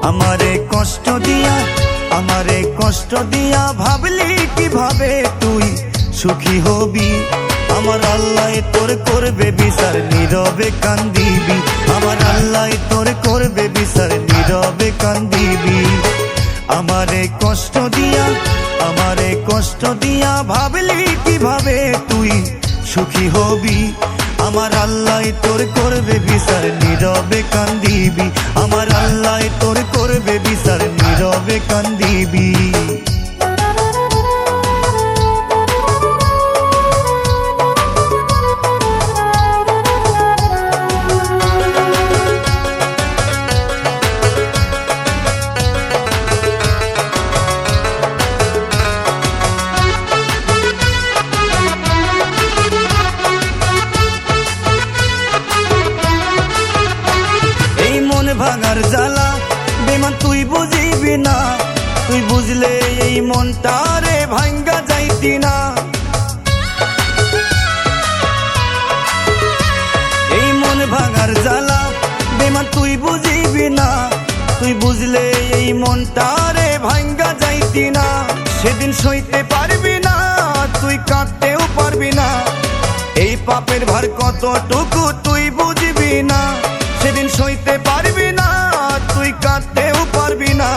আমারে কষ্ট দিয়া ভাবলি কিভাবে তুই সুখী হবি। আমার আল্লাহ তোর করবে বিচার, নীরবে কান্দিবি। আমার আল্লাহ তোর করবে বিচার, নীরবে কান্দিবি। আমারে কষ্ট দিয়া ভাবলি কিভাবে তুই সুখী হবি। আমার আল্লাহ তোর করবে বিচার, নীরবে কান্দিবি। আমার আল্লাহ তোর করবে বিচার, নীরবে কান্দিবি। ভাঙার জ্বালা বেমান তুই বুঝিবি না, তুই বুঝলে এই মনটারে ভাঙ্গা যাইতি না। এই মন ভাঙার জ্বালা বেমান তুই বুঝিবি না, তুই বুঝলে এই মনটারে ভাঙ্গা যাইতি না। সেদিন সইতে পারবি না, তুই কাঁদতেও পারবি না। এই পাপের ভার কতটুকু তুই বুঝবি না। সেদিন সইতে পারবি না, তুই কাঁদতেও পারবি না।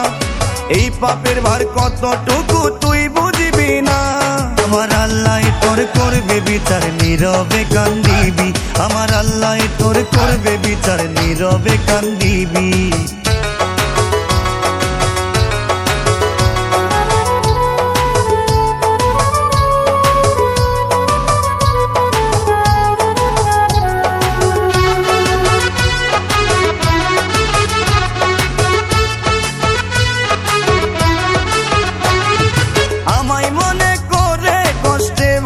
এই পাপের ভার কতটুকু তুই বুঝবি না। আমার আল্লাহ তোর করবে বিচার, নীরবে কান্দিবি। আমার আল্লাহ তোর করবে বিচার, নীরবে কান্দিবি।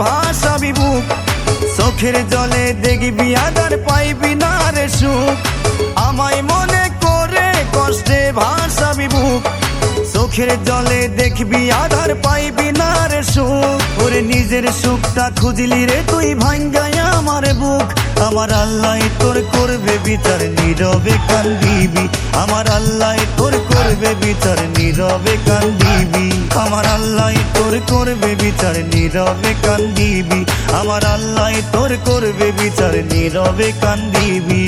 ভাসাবি বুক, চোখের জলে দেখবি আদার পাইবি না রে সুখ। আমায় মনে করে কষ্টে ভাসাবি বুক, চোখের জলে দেখবি আধার পাইবি না রে সুখ। ওরে নিজের সুখটা খুঁজলি রে তুই ভাঙ্গায় আমার বুক। আমার আল্লাহ তোর করবে বিচার, নীরবে কান্দিবি। আমার আল্লাহ তোর করবে বিচার, নীরবে কান্দিবি। আমার আল্লাহ তোর করবে বিচার, নীরবে কান্দিবি। আমার আল্লাহ তোর করবে বিচার, নীরবে কান্দিবি।